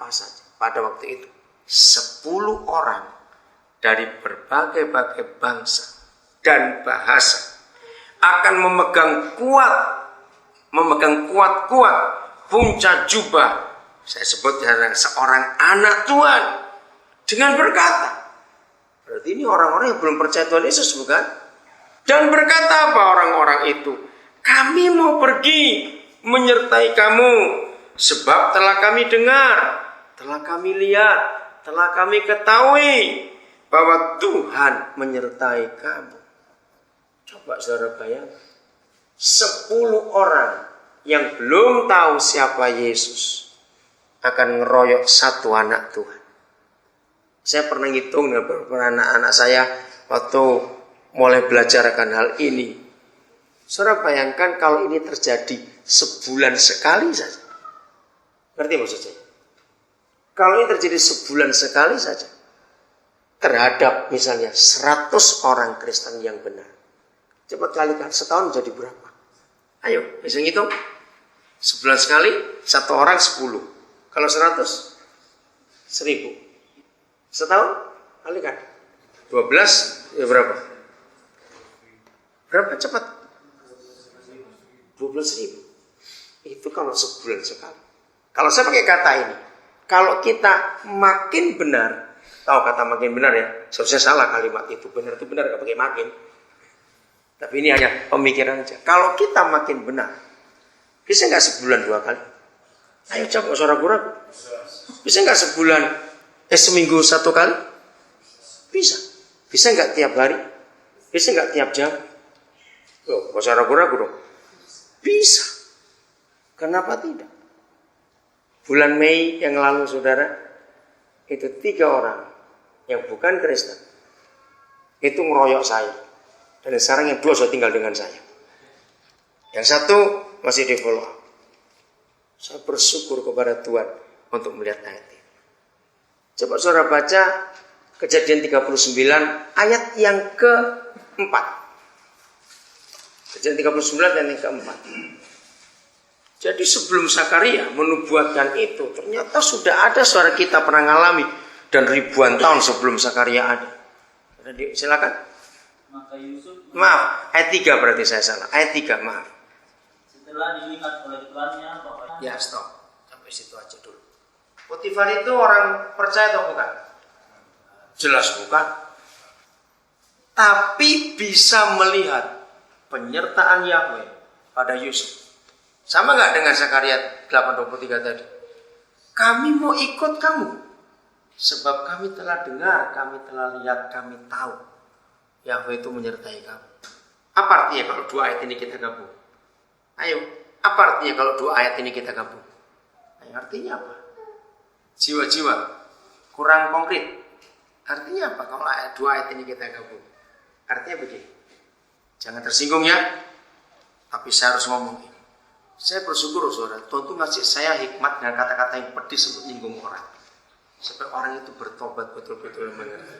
apa saja. Pada waktu itu 10 orang dari berbagai bangsa dan bahasa akan memegang kuat puncak jubah. Saya sebut seorang anak Tuhan dengan berkata, berarti ini orang-orang yang belum percaya Tuhan Yesus, bukan? Dan berkata apa orang-orang itu? Kami mau pergi menyertai kamu, sebab telah kami dengar, telah kami lihat, telah kami ketahui bahwa Tuhan menyertai kamu. Coba saudara bayangkan, 10 orang yang belum tahu siapa Yesus akan ngeroyok satu anak Tuhan. Saya pernah ngitung dengan beberapa anak-anak saya waktu mulai belajar akan hal ini. Saudara bayangkan kalau ini terjadi sebulan sekali saja. Ngerti maksud saya? Kalau ini terjadi sebulan sekali saja, terhadap misalnya 100 orang Kristen yang benar, coba kalikan setahun jadi berapa? Ayo, bisa ngitung. Sebulan sekali, 1 orang 10. Kalau 100, 1000. Setahun, kalikan. 12, ya berapa? Berapa cepat? 12.000. Itu kalau sebulan sekali. Kalau saya pakai kata ini, kalau kita makin benar, tahu kata makin benar ya, seharusnya salah kalimat itu, benar itu benar, gak pakai makin. Tapi ini hanya pemikiran aja. Kalau kita makin benar, bisa nggak sebulan 2 kali? Ayo coba suara ragu. Bisa nggak seminggu 1 kali? Bisa. Bisa nggak tiap hari? Bisa nggak tiap jam? Loh, kok suara ragu dong? Bisa. Kenapa tidak? Bulan Mei yang lalu saudara, itu 3 orang yang bukan Kristen itu ngeroyok saya. Dan sekarang yang 2 sudah tinggal dengan saya. Yang 1 masih di follow up. Saya bersyukur kepada Tuhan untuk melihat ayat ini. Coba saudara baca Kejadian 39 ayat yang ke-4. Kejadian 39 ayat yang ke-4. Jadi sebelum Zakaria menubuatkan itu, ternyata sudah ada suara kita pernah ngalami. Dan ribuan tahun sebelum Zakaria ada. Jadi silakan. Maka Yusuf, Maaf, ayat 3 berarti saya salah. Ayat 3, maaf. setelah dilihat oleh tuannya bahwa Ya, stop. Sampai situ aja dulu. Potifar itu orang percaya atau bukan? Jelas bukan. Tapi bisa melihat penyertaan Yahweh pada Yusuf. Sama nggak dengan Zakaria 8:23 tadi? Kami mau ikut kamu. Sebab kami telah dengar, kami telah lihat, kami tahu Yahweh itu menyertai kamu. Apa artinya kalau 2 ayat ini kita gabung? Ayo, apa artinya kalau 2 ayat ini kita gabung? Ayo, artinya apa? Jiwa-jiwa kurang konkret. Artinya apa kalau 2 ayat ini kita gabung? Artinya begini. Jangan tersinggung ya. Tapi saya harus ngomong ini. Saya bersyukur saudara, Tuhan itu ngasih saya hikmat dengan kata-kata yang pedis untuk menyinggung orang. Supaya orang itu bertobat betul-betul mengerti.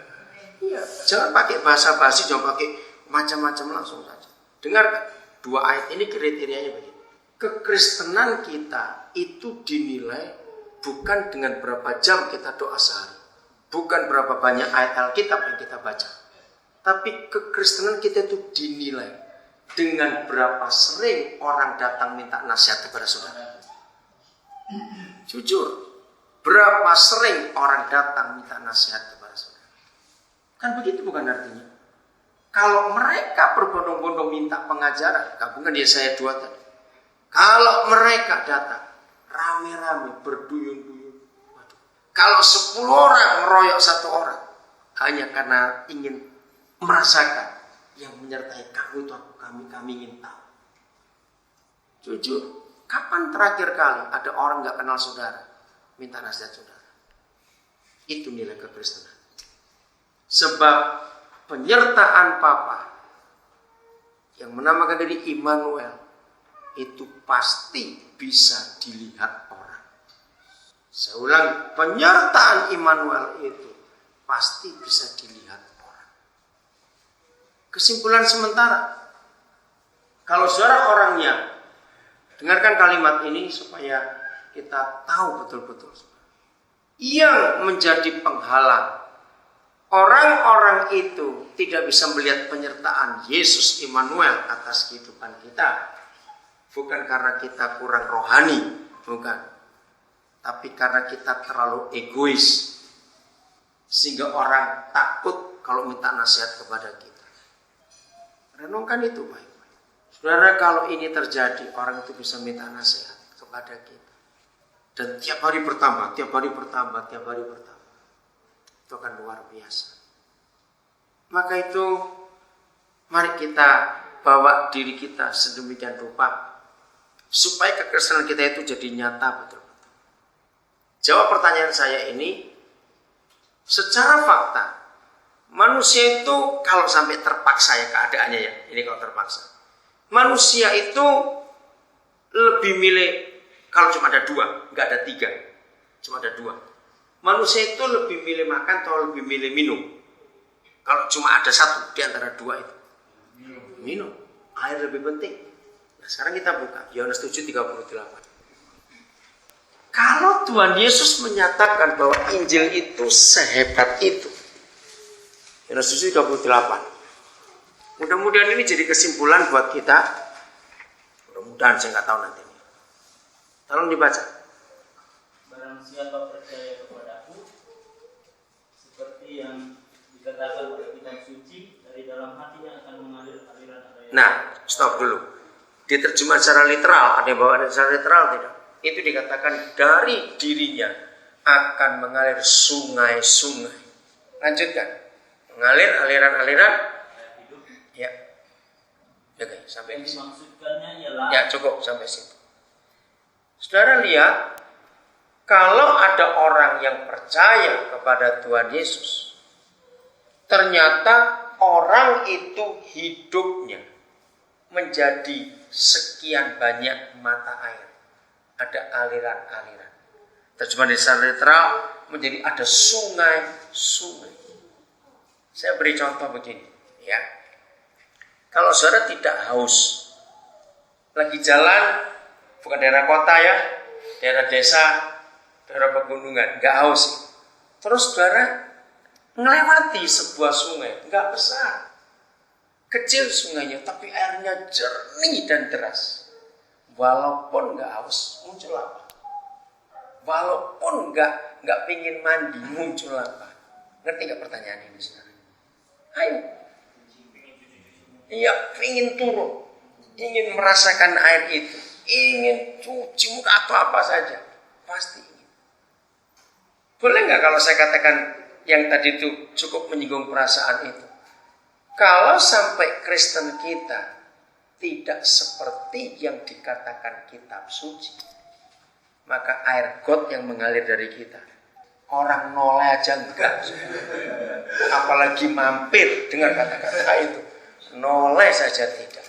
Iya, jangan pakai bahasa basi, jangan pakai macam-macam, langsung saja. Dengarkan, 2 ayat ini kriterianya begini. Kekristenan kita itu dinilai bukan dengan berapa jam kita doa sehari, bukan berapa banyak ayat Alkitab yang kita baca, tapi kekristenan kita itu dinilai dengan berapa sering orang datang minta nasihat kepada saudara. Jujur, berapa sering orang datang minta nasihat kepada saudara? Kan begitu bukan artinya? Kalau mereka berbondong-bondong minta pengajaran, gabungan dia saya 2 tadi. Kalau mereka datang rame-rame berduyun-duyun, kalau 10 orang meroyok 1 orang hanya karena ingin merasakan yang menyertai kamu itu kami ingin tahu. Jujur, kapan terakhir kali ada orang nggak kenal saudara minta nasihat saudara? Itu nilai kekristenan. Sebab penyertaan Papa yang menamakan diri Immanuel itu pasti bisa dilihat orang. Saya ulang, penyertaan Immanuel itu pasti bisa dilihat orang. Kesimpulan sementara, kalau saudara orangnya, dengarkan kalimat ini supaya kita tahu betul-betul. yang menjadi penghalang. Orang-orang itu tidak bisa melihat penyertaan Yesus Immanuel atas kehidupan kita. Bukan karena kita kurang rohani, bukan. Tapi karena kita terlalu egois. Sehingga orang takut kalau minta nasihat kepada kita. Renungkan itu baik-baik. Saudara, kalau ini terjadi, orang itu bisa minta nasihat kepada kita. Dan tiap hari bertambah, tiap hari bertambah, tiap hari bertambah. Itu akan luar biasa. Maka itu mari kita bawa diri kita sedemikian rupa supaya kekristenan kita itu jadi nyata betul-betul. Jawab pertanyaan saya ini, secara fakta manusia itu kalau sampai terpaksa ya keadaannya ya, ini kalau terpaksa, manusia itu lebih milih kalau cuma ada dua, nggak ada tiga, cuma ada dua. Manusia itu lebih milih makan atau lebih milih minum? Kalau cuma ada satu di antara dua itu, minum. Air lebih penting. Nah, sekarang kita buka Yohanes 7:38. Kalau Tuhan Yesus menyatakan bahwa Injil itu sehebat itu, Yohanes 7:38. Mudah-mudahan ini jadi kesimpulan buat kita. Mudah-mudahan, saya nggak tahu nanti. Tolong dibaca. Barang siapa percaya kepadaku, seperti yang dikatakan oleh kitab suci, dari dalam hatinya akan mengalir aliran-aliran. Nah, stop dulu. Diterjemah secara literal, ada yang bawa secara literal tidak? Itu dikatakan dari dirinya akan mengalir sungai-sungai. Lanjutkan. Mengalir aliran-aliran hidup. Ya. Oke, sampai di sini. Maksudkannya ialah Ya, cukup sampai situ. Saudara lihat, kalau ada orang yang percaya kepada Tuhan Yesus, ternyata orang itu hidupnya menjadi sekian banyak mata air. Ada aliran-aliran. Terjemahan secara literal menjadi ada sungai-sungai. Saya beri contoh begini, ya. Kalau saudara tidak haus, lagi jalan, bukan daerah kota ya, daerah desa, daerah pegunungan, nggak haus. Terus saudara melewati sebuah sungai, nggak besar, kecil sungainya, tapi airnya jernih dan deras. Walaupun nggak haus, muncul apa? Walaupun nggak pingin mandi, muncul apa? Ngerti nggak pertanyaan ini saudara? Ayo, iya, pingin turun, ingin merasakan air itu, ingin cuci muka atau apa saja, pasti ingin. Boleh nggak kalau saya katakan yang tadi itu cukup menyinggung perasaan itu? Kalau sampai Kristen kita tidak seperti yang dikatakan kitab suci, maka air got yang mengalir dari kita, orang noleh aja enggak, apalagi mampir dengan kata-kata itu, noleh saja tidak.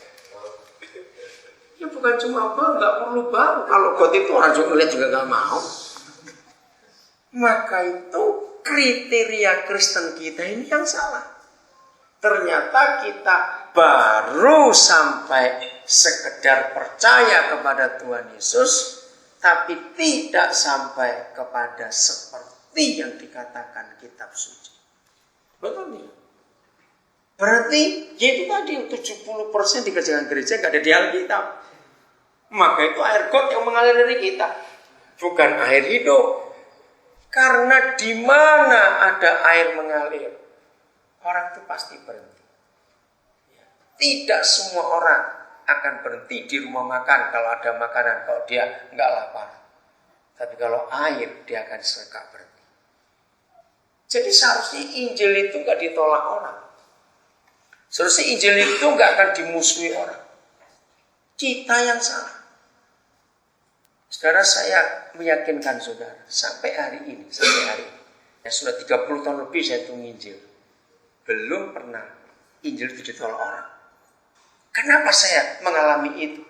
Ya bukan cuma bau, nggak perlu bau. Kalau got itu orang juga ngeliat juga nggak mau. Maka itu kriteria Kristen kita ini yang salah. Ternyata kita baru sampai sekedar percaya kepada Tuhan Yesus, tapi tidak sampai kepada seperti yang dikatakan kitab suci. Betul tidak? Berarti yaitu tadi 70% dikerjakan gereja nggak ada di Alkitab. Maka itu air got yang mengalir dari kita, bukan air hidup. Karena di mana ada air mengalir, orang itu pasti berhenti. Tidak semua orang akan berhenti di rumah makan kalau ada makanan, kalau dia nggak lapar. Tapi kalau air, dia akan serentak berhenti. Jadi seharusnya Injil itu nggak ditolak orang. Seharusnya Injil itu nggak akan dimusuhi orang. Kita yang salah. Saudara, saya meyakinkan saudara, sampai hari ini, ya sudah 30 tahun lebih saya itu nginjil, belum pernah Injil itu ditolak orang. Kenapa saya mengalami itu?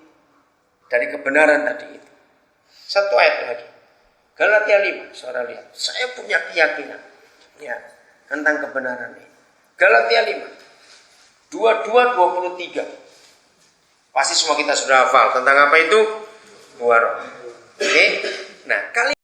Dari kebenaran tadi itu. Satu ayat lagi, Galatia 5, saudara lihat, saya punya keyakinan ya tentang kebenaran ini. Galatia 5, 22-23. Pasti semua kita sudah hafal tentang apa itu? Buah roh. Oke. Nah, kali